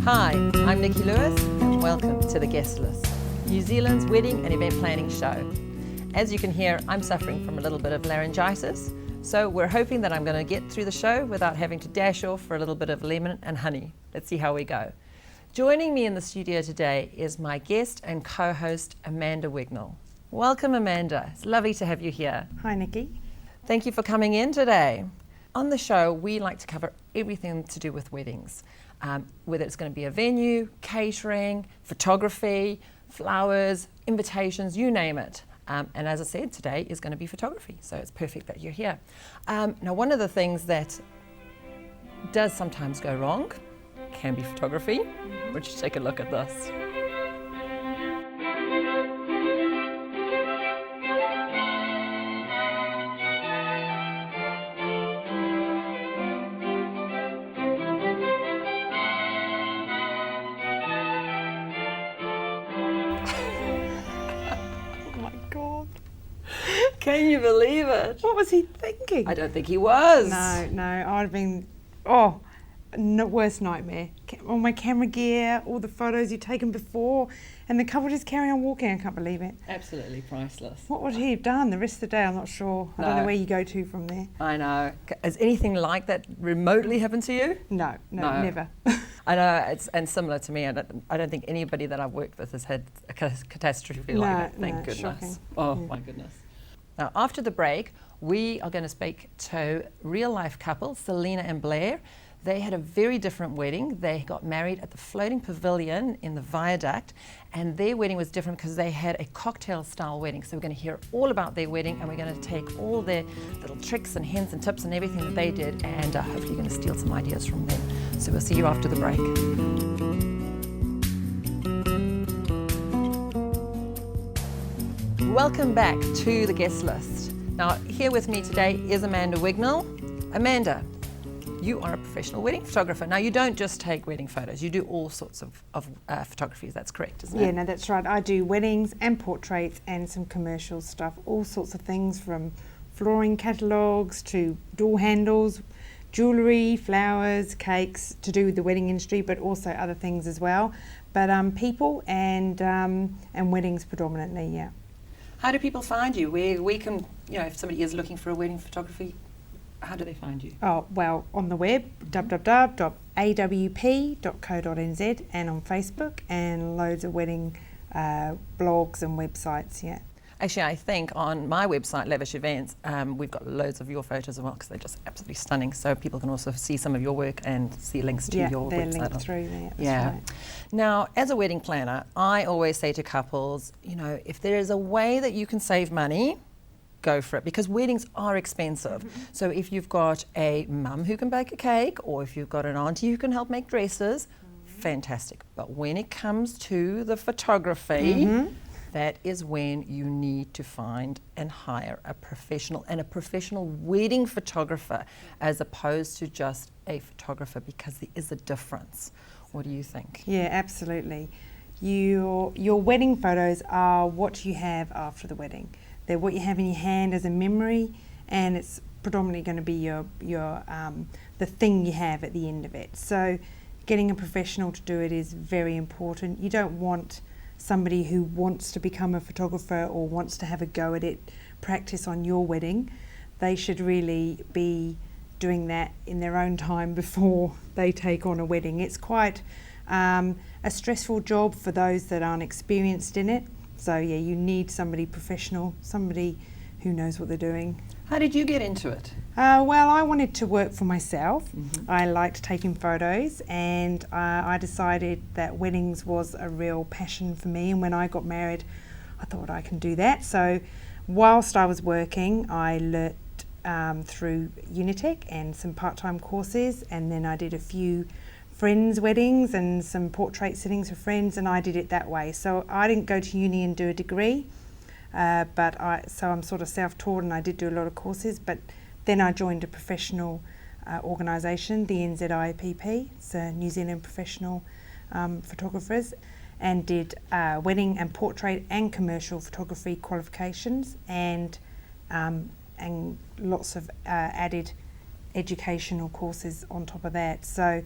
Hi, I'm Nicky Luis and welcome to The Guest List, New Zealand's wedding and event planning show. As you can hear, I'm suffering from a little bit of laryngitis, so we're hoping that I'm going to get through the show without having to dash off for a little bit of lemon and honey. Let's see how we go. Joining me in the studio today is my guest and co-host Amanda Wignell. Welcome, Amanda. It's lovely to have you here. Hi, Nicky. Thank you for coming in today. On the show, we like to cover everything to do with weddings, whether it's going to be a venue, catering, photography, flowers, invitations, you name it. And as I said, today is going to be photography, so it's perfect that you're here. Now, one of the things that does sometimes go wrong can be photography. Would you take a look at this? Can you believe it? What was he thinking? I don't think he was. No, I'd have been, worst nightmare. All my camera gear, all the photos you'd taken before, and the couple just carry on walking. I can't believe it. Absolutely priceless. What would he have done the rest of the day? I'm not sure. I don't know where you go to from there. I know. Has anything like that remotely happened to you? No, never. I know, and similar to me. I don't think anybody that I've worked with has had a catastrophe like that. Thank goodness. Shocking. Oh, my goodness. Now, after the break, we are going to speak to real-life couple, Selina and Blair. They had a very different wedding. They got married at the Floating Pavilion in the Viaduct, and their wedding was different because they had a cocktail-style wedding. So we're going to hear all about their wedding, and we're going to take all their little tricks and hints and tips and everything that they did, and hopefully you're going to steal some ideas from them. So we'll see you after the break. Welcome back to the guest list. Now, here with me today is Amanda Wignell. Amanda, you are a professional wedding photographer. Now, you don't just take wedding photos, you do all sorts of photographies, that's correct, isn't it? Yeah, no, that's right. I do weddings and portraits and some commercial stuff, all sorts of things from flooring catalogues to door handles, jewellery, flowers, cakes, to do with the wedding industry, but also other things as well. But people and weddings predominantly, yeah. How do people find you? Where we can, if somebody is looking for a wedding photography, how do they find you? Oh, well, on the web, www.awp.co.nz, and on Facebook, and loads of wedding blogs and websites, yeah. Actually, I think on my website, Lavish Events, we've got loads of your photos as well because they're just absolutely stunning. So people can also see some of your work and see links to your website. Yeah, they're linked through there. Yeah. Right. Now, as a wedding planner, I always say to couples, if there is a way that you can save money, go for it, because weddings are expensive. Mm-hmm. So if you've got a mum who can bake a cake, or if you've got an auntie who can help make dresses, fantastic. But when it comes to the photography, that is when you need to find and hire a professional wedding photographer as opposed to just a photographer, because there is a difference. What do you think? Yeah, absolutely. Your wedding photos are what you have after the wedding. They're what you have in your hand as a memory, and it's predominantly going to be your the thing you have at the end of it. So getting a professional to do it is very important. You don't want somebody who wants to become a photographer or wants to have a go at it, practice on your wedding. They should really be doing that in their own time before they take on a wedding. It's quite a stressful job for those that aren't experienced in it. So yeah, you need somebody professional, somebody who knows what they're doing. How did you get into it? Well, I wanted to work for myself. Mm-hmm. I liked taking photos, and I decided that weddings was a real passion for me. And when I got married, I thought I can do that. So whilst I was working, I learnt through Unitec and some part-time courses, and then I did a few friends' weddings and some portrait sittings for friends, and I did it that way. So I didn't go to uni and do a degree. So I'm sort of self-taught, and I did do a lot of courses, but then I joined a professional organisation, the NZIPP, it's New Zealand Professional Photographers, and did wedding and portrait and commercial photography qualifications, and lots of added educational courses on top of that. So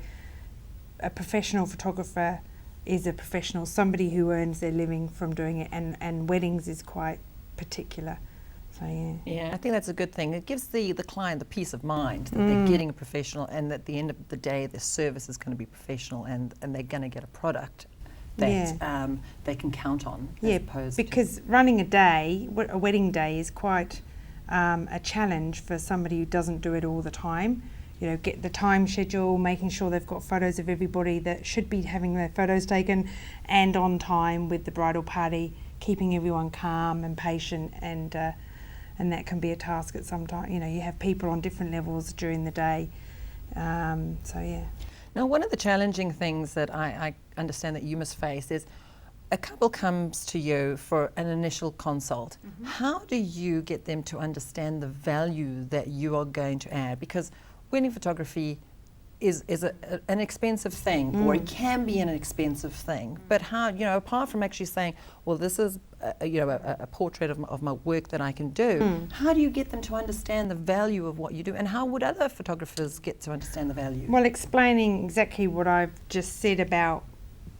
a professional photographer is a professional, somebody who earns their living from doing it, and weddings is quite particular. So yeah, I think that's a good thing. It gives the client the peace of mind that they're getting a professional, and at the end of the day, their service is going to be professional, and they're going to get a product that they can count on. Yeah, as opposed because running a wedding day is quite a challenge for somebody who doesn't do it all the time. You know, get the time schedule, making sure they've got photos of everybody that should be having their photos taken, and on time with the bridal party, keeping everyone calm and patient, and that can be a task at some time. You know, you have people on different levels during the day. So yeah. Now, one of the challenging things that I understand that you must face is a couple comes to you for an initial consult. How do you get them to understand the value that you are going to add? Because wedding photography is an expensive thing, or it can be an expensive thing. But how, you know, apart from actually saying, well, this is a portrait of my work that I can do, how do you get them to understand the value of what you do, and how would other photographers get to understand the value? Well, explaining exactly what I've just said about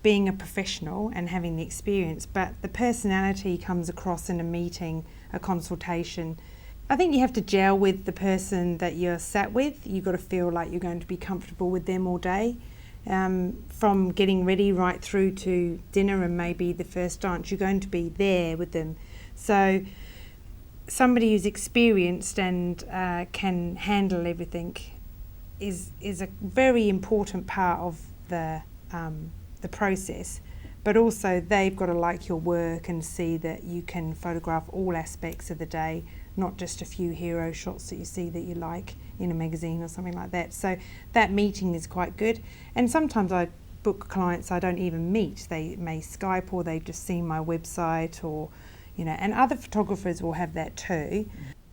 being a professional and having the experience, but the personality comes across in a meeting, a consultation. I think you have to gel with the person that you're sat with. You've got to feel like you're going to be comfortable with them all day, from getting ready right through to dinner and maybe the first dance. You're going to be there with them. So somebody who's experienced and can handle everything is a very important part of the process. But also they've got to like your work and see that you can photograph all aspects of the day, not just a few hero shots that you see that you like in a magazine or something like that. So that meeting is quite good. And sometimes I book clients I don't even meet. They may Skype, or they've just seen my website, or, you know, and other photographers will have that too.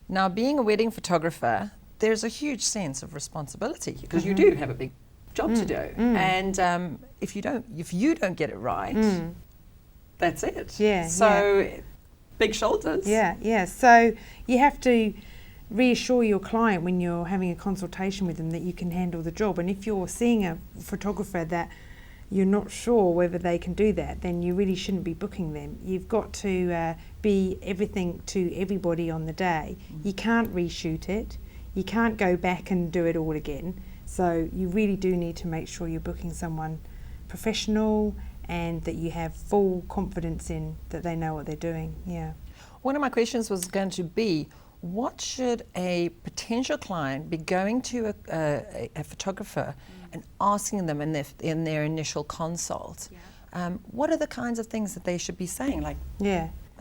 Now, being a wedding photographer, there's a huge sense of responsibility, because you do have a big job to do, and if you don't get it right, that's it. Yeah. So big shoulders. Yeah. So you have to reassure your client when you're having a consultation with them that you can handle the job. And if you're seeing a photographer that you're not sure whether they can do that, then you really shouldn't be booking them. You've got to be everything to everybody on the day. You can't reshoot it. You can't go back and do it all again. So you really do need to make sure you're booking someone professional and that you have full confidence in that they know what they're doing. Yeah. One of my questions was going to be, what should a potential client be going to a photographer and asking them in their initial consult? What are the kinds of things that they should be saying? Like,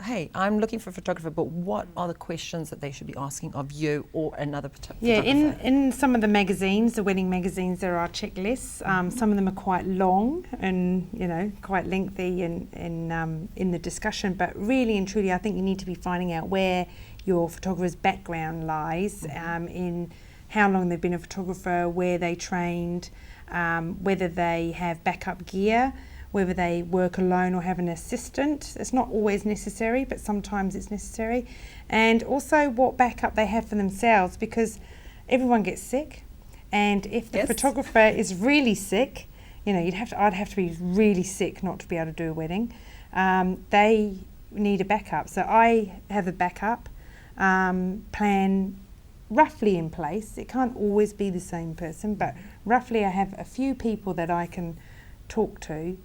hey, I'm looking for a photographer, but what are the questions that they should be asking of you or another photographer? Yeah, in some of the magazines, the wedding magazines, there are checklists. Some of them are quite long and, you know, quite lengthy in the discussion, but really and truly I think you need to be finding out where your photographer's background lies, in how long they've been a photographer, where they trained, whether they have backup gear, whether they work alone or have an assistant. It's not always necessary, but sometimes it's necessary. And also what backup they have for themselves, because everyone gets sick. And if the photographer is really sick, you know, I'd have to be really sick not to be able to do a wedding. They need a backup. So I have a backup plan roughly in place. It can't always be the same person, but roughly I have a few people that I can talk to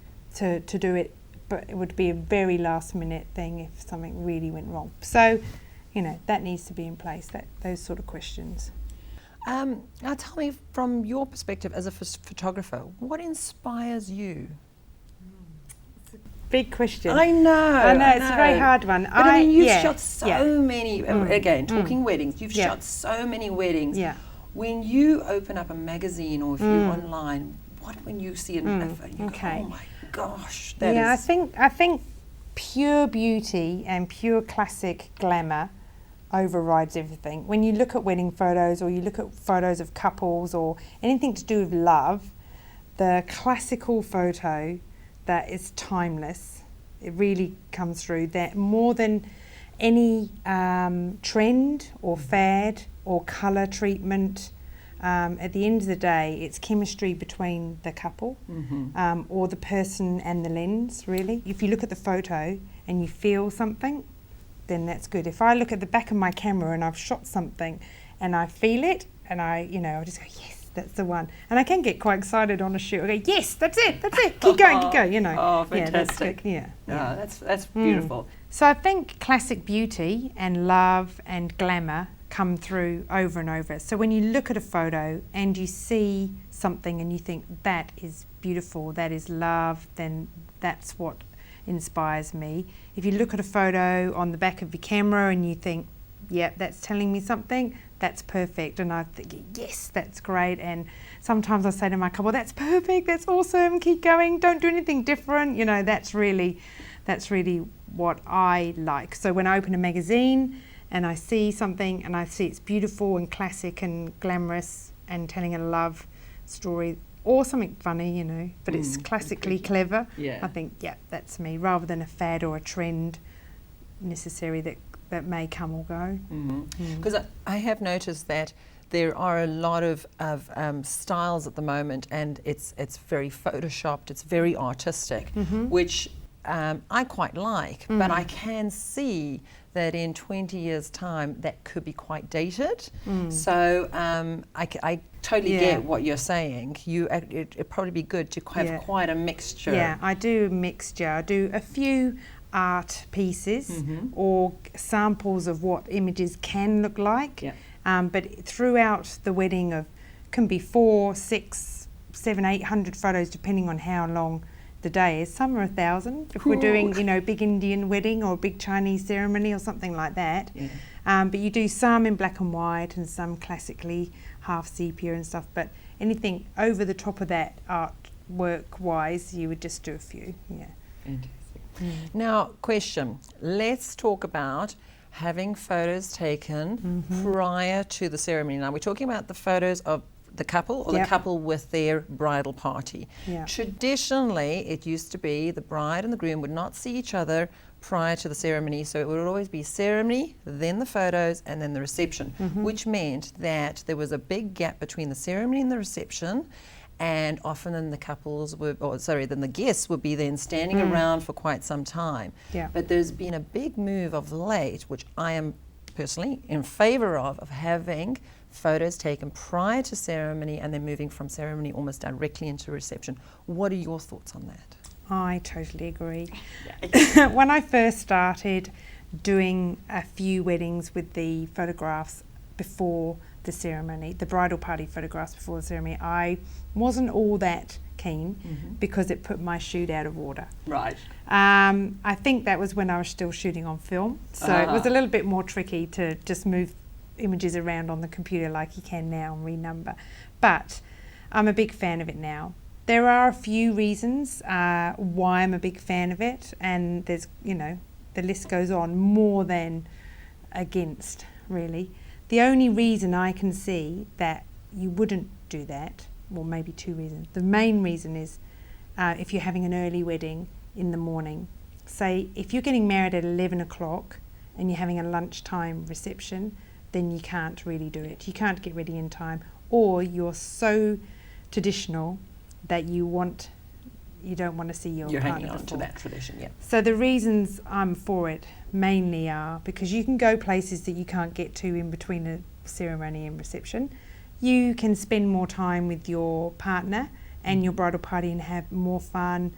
do it, but it would be a very last minute thing if something really went wrong. So, you know, that needs to be in place, those sort of questions. Now tell me, from your perspective as a photographer, what inspires you? Big question. I know, it's a very hard one. But I mean, you've shot so many, again, talking weddings, you've shot so many weddings. Yeah. When you open up a magazine, or if you're online, when you see an you go, oh my gosh, that is... I think pure beauty and pure classic glamour overrides everything. When you look at wedding photos, or you look at photos of couples, or anything to do with love, the classical photo that is timeless, it really comes through that more than any trend or fad or colour treatment. At the end of the day, it's chemistry between the couple or the person and the lens, really. If you look at the photo and you feel something, then that's good. If I look at the back of my camera and I've shot something and I feel it, and I just go, yes, that's the one. And I can get quite excited on a shoot. I go, yes, that's it, keep going, Oh, fantastic. Yeah, that's good. Yeah. That's beautiful. So I think classic beauty and love and glamour come through over and over. So when you look at a photo and you see something and you think that is beautiful, that is love, then that's what inspires me. If you look at a photo on the back of your camera and you think, yeah, that's telling me something, that's perfect, and I think, yes, that's great. And sometimes I say to my couple, that's perfect, that's awesome, keep going, don't do anything different. That's really what I like. So when I open a magazine and I see something and I see it's beautiful and classic and glamorous and telling a love story or something funny, but it's classically clever, I think, yeah, that's me, rather than a fad or a trend necessary that may come or go. Because I have noticed that there are a lot of styles at the moment, and it's very photoshopped, it's very artistic, which I quite like, but I can see that in 20 years' time that could be quite dated. So I totally get what you're saying. It'd probably be good to have quite a mixture. Yeah, I do a mixture. I do a few art pieces or samples of what images can look like. But throughout the wedding can be 400, 600, 700, 800 photos depending on how long the day is. Some are 1,000 if we're doing big Indian wedding or big Chinese ceremony or something like that. But you do some in black and white and some classically half sepia and stuff, but anything over the top of that artwork wise, you would just do a few. Fantastic. Now, question, let's talk about having photos taken prior to the ceremony. Now, we're talking about the photos of the couple or the couple with their bridal party. Traditionally, it used to be the bride and the groom would not see each other prior to the ceremony, so it would always be ceremony, then the photos, and then the reception, which meant that there was a big gap between the ceremony and the reception, and often then then the guests would be then standing around for quite some time. But there's been a big move of late, which I am personally in favour of having photos taken prior to ceremony and then moving from ceremony almost directly into reception. What are your thoughts on that? I totally agree. When I first started doing a few weddings with the photographs before the ceremony, the bridal party photographs before the ceremony, I wasn't all that keen because it put my shoot out of order. Right. I think that was when I was still shooting on film, so it was a little bit more tricky to just move images around on the computer like you can now and renumber. But I'm a big fan of it now. There are a few reasons why I'm a big fan of it, and there's, the list goes on, more than against, really. The only reason I can see that you wouldn't do that, well, maybe two reasons. The main reason is if you're having an early wedding in the morning. Say, if you're getting married at 11 o'clock and you're having a lunchtime reception, then you can't really do it. You can't get ready in time, or you're so traditional that you don't want to see your You're partner hanging on to before. that tradition, So the reasons I'm for it mainly are because you can go places that you can't get to in between a ceremony and reception. You can spend more time with your partner and your bridal party and have more fun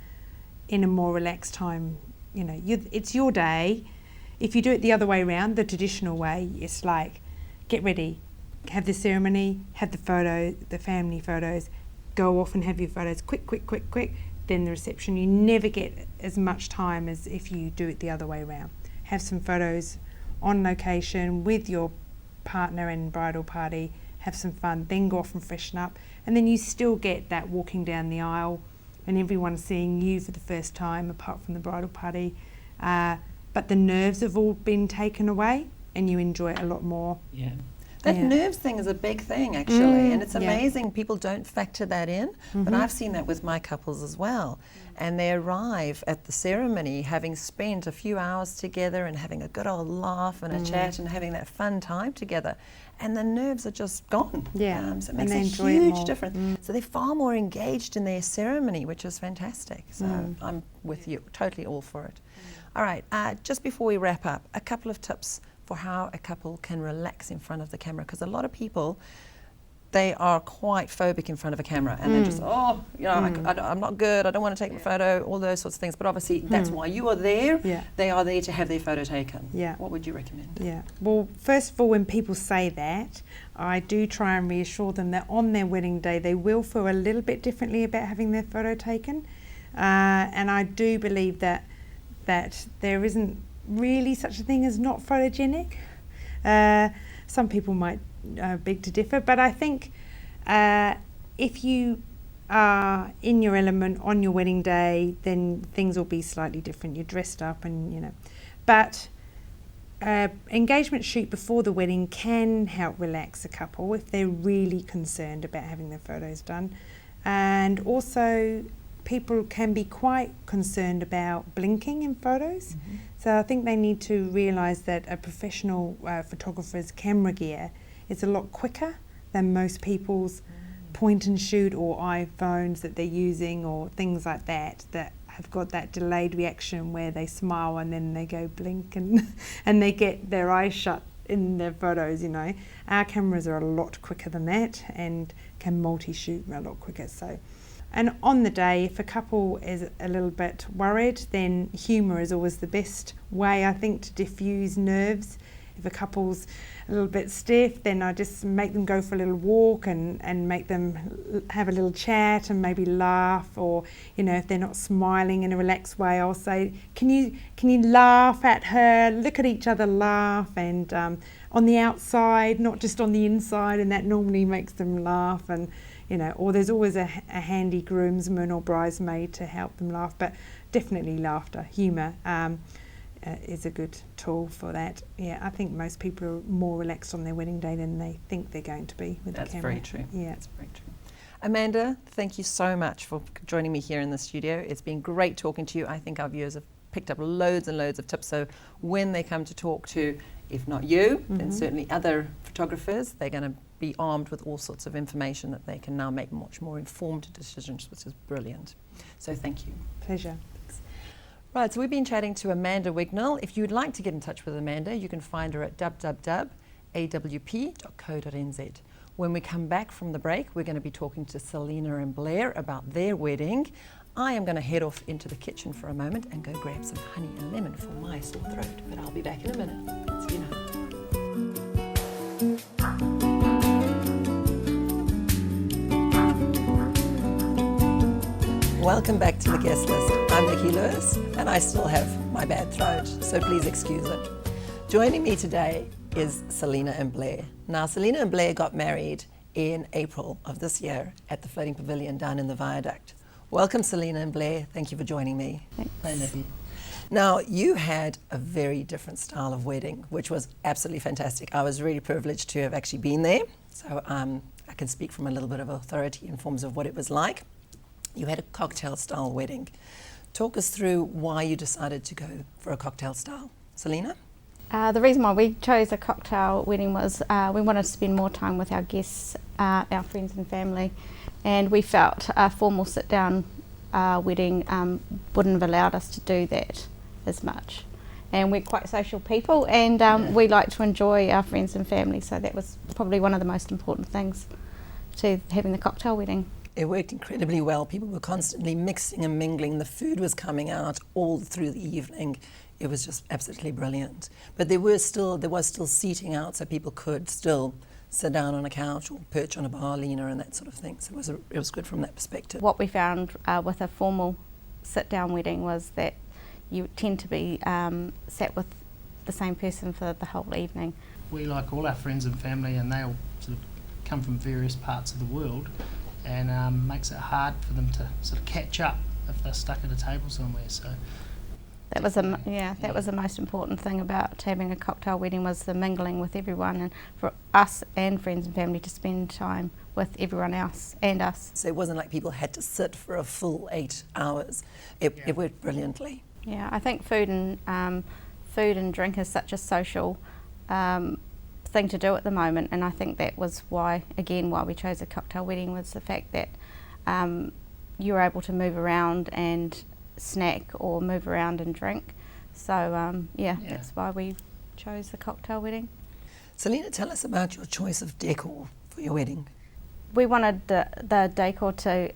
in a more relaxed time. It's your day. If you do it the other way around, the traditional way, it's like, get ready, have the ceremony, have the family photos, go off and have your photos, quick, then the reception. You never get as much time as if you do it the other way around. Have some photos on location with your partner and bridal party, have some fun, then go off and freshen up, and then you still get that walking down the aisle and everyone seeing you for the first time apart from the bridal party. But the nerves have all been taken away and you enjoy it a lot more. That nerves thing is a big thing, actually, and it's yeah. amazing people don't factor that in, but I've seen that with my couples as well. And they arrive at the ceremony having spent a few hours together and having a good old laugh and a chat and having that fun time together. And the nerves are just gone. Yeah. So it makes a huge difference. So they're far more engaged in their ceremony, which is fantastic. So I'm with you, totally all for it. All right, just before we wrap up, a couple of tips for how a couple can relax in front of the camera, because a lot of people, they are quite phobic in front of a camera, and they're just, I'm not good, I don't want to take the photo, all those sorts of things. But obviously that's why you are there. Yeah. They are there to have their photo taken. Yeah. What would you recommend? Yeah. Well, first of all, when people say that, I do try and reassure them that on their wedding day they will feel a little bit differently about having their photo taken, and I do believe that there isn't really such a thing as not photogenic. Some people might beg to differ, but I think if you are in your element on your wedding day, then things will be slightly different. You're dressed up and, but engagement shoot before the wedding can help relax a couple if they're really concerned about having their photos done. And also people can be quite concerned about blinking in photos. So I think they need to realise that a professional photographer's camera gear is a lot quicker than most people's point and shoot or iPhones that they're using or things like that have got that delayed reaction where they smile and then they go blink and and they get their eyes shut in their photos. Our cameras are a lot quicker than that and can multi-shoot a lot quicker. And on the day, if a couple is a little bit worried, then humour is always the best way, I think, to diffuse nerves. If a couple's a little bit stiff, then I just make them go for a little walk and make them have a little chat and maybe laugh. Or, if they're not smiling in a relaxed way, I'll say, can you laugh at her, look at each other, laugh, and on the outside, not just on the inside, and that normally makes them laugh. And or there's always a handy groomsman or bridesmaid to help them laugh, but definitely laughter, humour is a good tool for that. Yeah, I think most people are more relaxed on their wedding day than they think they're going to be with the camera. That's very true. Yeah. That's very true. Amanda, thank you so much for joining me here in the studio. It's been great talking to you. I think our viewers have picked up loads and loads of tips, so when they come to talk to, if not you, then certainly other photographers, they're going to be armed with all sorts of information that they can now make much more informed decisions, which is brilliant. So thank you. Pleasure. Right, so we've been chatting to Amanda Wignell. If you'd like to get in touch with Amanda, you can find her at www.awp.co.nz. When we come back from the break, we're going to be talking to Selina and Blair about their wedding. I am going to head off into the kitchen for a moment and go grab some honey and lemon for my sore throat, but I'll be back in a minute. See you now. Welcome back to the guest list. I'm Nicky Luis and I still have my bad throat, so please excuse it. Joining me today is Selina and Blair. Now, Selina and Blair got married in April of this year at the Floating Pavilion down in the Viaduct. Welcome, Selina and Blair. Thank you for joining me. Thanks. Hi, Nicky. Now, you had a very different style of wedding, which was absolutely fantastic. I was really privileged to have actually been there, so I can speak from a little bit of authority in terms of what it was like. You had a cocktail-style wedding. Talk us through why you decided to go for a cocktail style. Selina? The reason why we chose a cocktail wedding was we wanted to spend more time with our guests, our friends and family, and we felt a formal sit-down wedding wouldn't have allowed us to do that as much. And we're quite social people, and we like to enjoy our friends and family, so that was probably one of the most important things to having the cocktail wedding. It worked incredibly well. People were constantly mixing and mingling. The food was coming out all through the evening. It was just absolutely brilliant. But there was still seating out, so people could still sit down on a couch or perch on a bar leaner and that sort of thing. So it was good from that perspective. What we found with a formal sit-down wedding was that you tend to be sat with the same person for the whole evening. We like all our friends and family, and they all sort of come from various parts of the world, and makes it hard for them to sort of catch up if they're stuck at a table somewhere. So That was that was the most important thing about having a cocktail wedding, was the mingling with everyone, and for us and friends and family to spend time with everyone else and us. So it wasn't like people had to sit for a full 8 hours. It worked brilliantly. Yeah, I think food and drink is such a social thing to do at the moment, and I think that was why we chose a cocktail wedding, was the fact that you were able to move around and snack or move around and drink. So that's why we chose the cocktail wedding. Selina, tell us about your choice of decor for your wedding. We wanted the decor to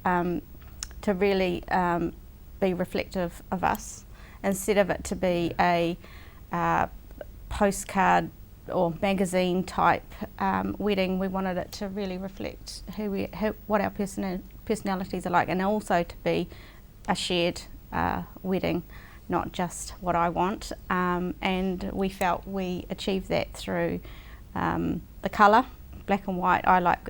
really be reflective of us, instead of it to be a postcard or magazine type wedding. We wanted it to really reflect what our personalities are like, and also to be a shared wedding, not just what I want. And we felt we achieved that through the colour, black and white. I like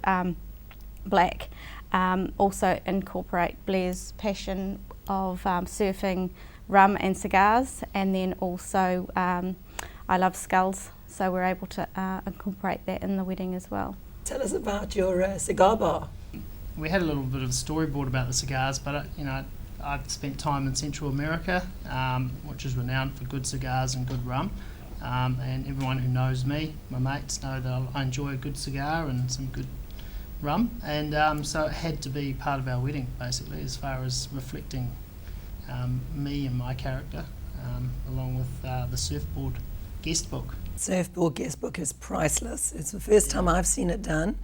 black. Also incorporate Blair's passion of surfing, rum and cigars, and then also I love skulls, so we're able to incorporate that in the wedding as well. Tell us about your cigar bar. We had a little bit of a storyboard about the cigars, but I've spent time in Central America, which is renowned for good cigars and good rum. And everyone who knows me, my mates, know that I enjoy a good cigar and some good rum. And so it had to be part of our wedding, basically, as far as reflecting me and my character, along with the surfboard guest book. Surfboard guest book is priceless. It's the first time I've seen it done.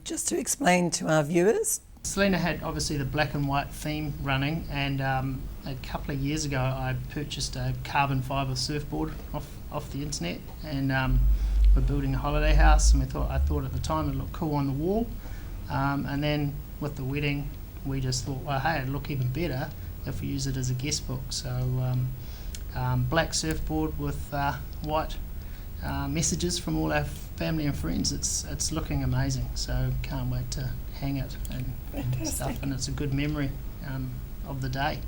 Just to explain to our viewers, Selina had obviously the black and white theme running, and a couple of years ago I purchased a carbon fibre surfboard off the internet, and we're building a holiday house, and I thought at the time it looked cool on the wall, and then with the wedding we just thought, well, hey, it'd look even better if we use it as a guest book. So black surfboard with white messages from all our family and friends. It's looking amazing, so can't wait to hang it and stuff, and it's a good memory of the day.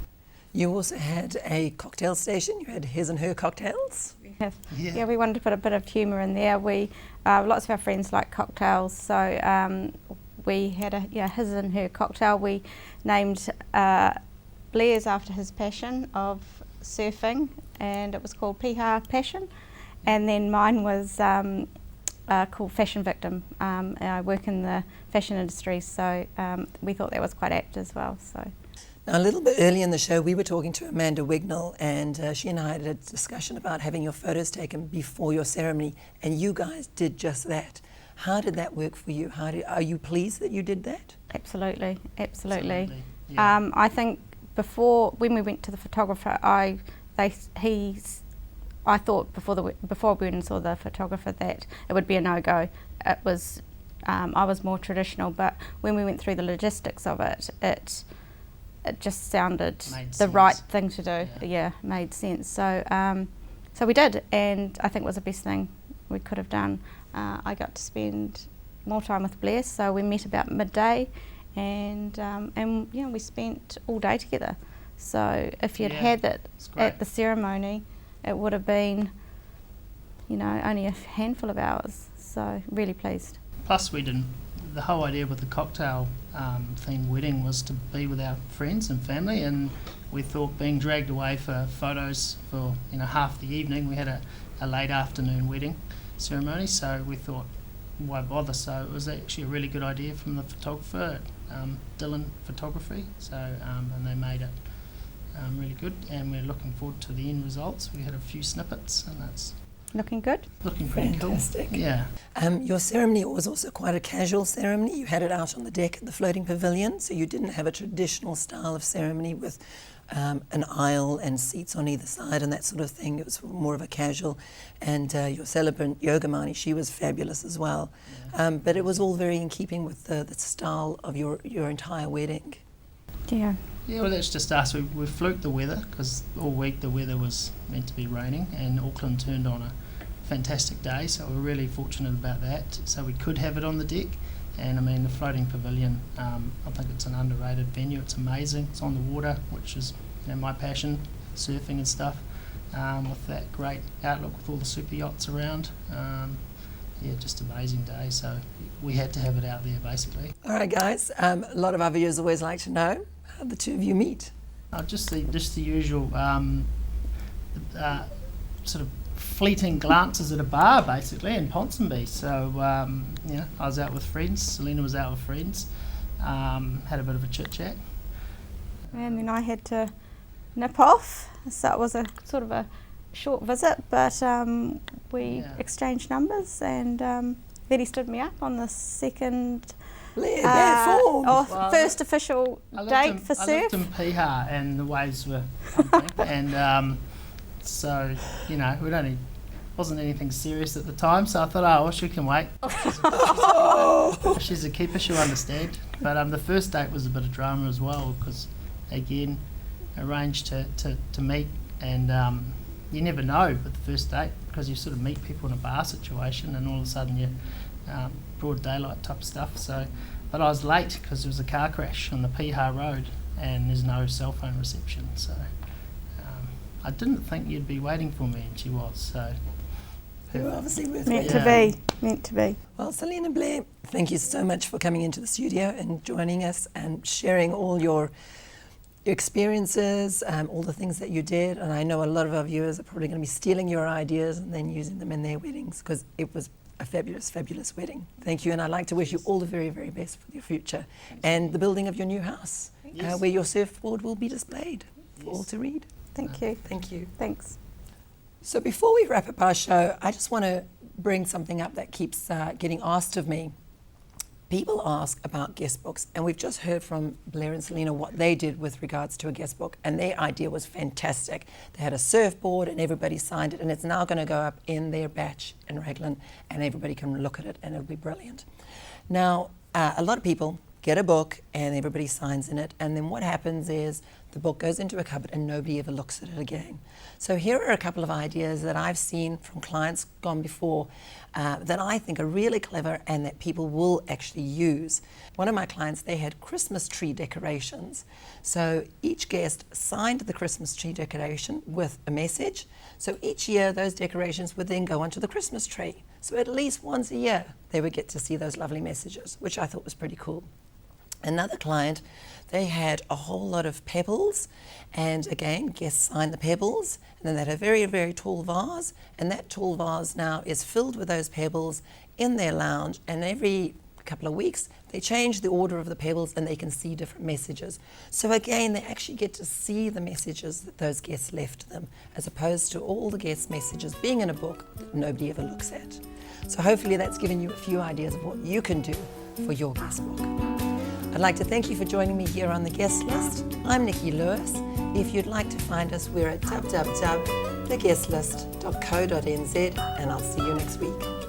You also had a cocktail station. You had his and her cocktails. Yeah, we wanted to put a bit of humour in there. We lots of our friends like cocktails, so we had a his and her cocktail. We named Blair's after his passion of surfing, and it was called Piha Passion, and then mine was called Fashion Victim. I work in the fashion industry, so we thought that was quite apt as well. So. Now, a little bit early in the show, we were talking to Amanda Wignell, and she and I had a discussion about having your photos taken before your ceremony, and you guys did just that. How did that work for you? Are you pleased that you did that? Absolutely. Yeah. I think when we went to the photographer, I thought before we went and saw the photographer that it would be a no-go. It was I was more traditional, but when we went through the logistics of it, it just sounded right thing to do. Yeah, made sense. So so we did, and I think it was the best thing we could have done. I got to spend more time with Blair, so we met about midday, and we spent all day together. So if you'd had it at the ceremony, it would have been, only a handful of hours. So really pleased. Plus, the whole idea with the cocktail themed wedding was to be with our friends and family, and we thought being dragged away for photos for half the evening, we had a late afternoon wedding ceremony, so we thought, why bother? So it was actually a really good idea from the photographer, Dylan Photography, so and they made it really good, and we're looking forward to the end results. We had a few snippets, and that's looking good. Looking pretty Fantastic. Cool. Yeah. Your ceremony was also quite a casual ceremony. You had it out on the deck at the floating pavilion, so you didn't have a traditional style of ceremony with an aisle and seats on either side and that sort of thing. It was more of a casual, and your celebrant, Yogamani, she was fabulous as well. Yeah. But it was all very in keeping with the style of your entire wedding. Yeah. Yeah, well, that's just us. We fluked the weather because all week the weather was meant to be raining, and Auckland turned on a fantastic day, so we're really fortunate about that. So we could have it on the deck, and I mean the floating pavilion, I think it's an underrated venue. It's amazing. It's on the water, which is my passion, surfing and stuff. with that great outlook with all the super yachts around. Yeah, just amazing day. So we had to have it out there, basically. All right, guys. A lot of our viewers always like to know how the two of you meet. Just the usual sort of fleeting glances at a bar, basically, in Ponsonby. So I was out with friends. Selina was out with friends. Had a bit of a chit chat. And then I had to nip off, so it was a sort of a short visit, but we exchanged numbers, and then he stood me up on the second first official date for surf. I lived in Piha and the waves were pumping, and so it wasn't anything serious at the time, so I thought, well, she can wait. She's a keeper, she'll understand. But the first date was a bit of drama as well, because again, arranged to meet, and you never know with the first date, because you sort of meet people in a bar situation, and all of a sudden you broad daylight type stuff. So, but I was late because there was a car crash on the Piha Road, and there's no cell phone reception. So I didn't think you'd be waiting for me, and she was. So They were obviously worth meant waiting. to be. Well, Selina and Blair, thank you so much for coming into the studio and joining us and sharing all your experiences, all the things that you did. And I know a lot of our viewers are probably going to be stealing your ideas and then using them in their weddings, because it was a fabulous, fabulous wedding. Thank you, and I'd like to wish you all the very, very best for your future and the building of your new house, where your surfboard will be displayed for all to read. Thank you. Thank you. Thanks. So before we wrap up our show, I just want to bring something up that keeps getting asked of me. People ask about guest books, and we've just heard from Blair and Selina what they did with regards to a guest book, and their idea was fantastic. They had a surfboard and everybody signed it, and it's now going to go up in their batch in Raglan, and everybody can look at it, and it'll be brilliant. Now, a lot of people get a book and everybody signs in it, and then what happens is the book goes into a cupboard and nobody ever looks at it again. So here are a couple of ideas that I've seen from clients gone before that I think are really clever and that people will actually use. One of my clients, they had Christmas tree decorations. So each guest signed the Christmas tree decoration with a message. So each year those decorations would then go onto the Christmas tree. So at least once a year they would get to see those lovely messages, which I thought was pretty cool. Another client, they had a whole lot of pebbles, and again, guests signed the pebbles, and then they had a very, very tall vase, and that tall vase now is filled with those pebbles in their lounge, and every couple of weeks they change the order of the pebbles and they can see different messages. So again, they actually get to see the messages that those guests left them, as opposed to all the guest messages being in a book that nobody ever looks at. So hopefully that's given you a few ideas of what you can do for your guest book. I'd like to thank you for joining me here on the guest list. I'm Nicky Luis. If you'd like to find us, we're at www.theguestlist.co.nz, and I'll see you next week.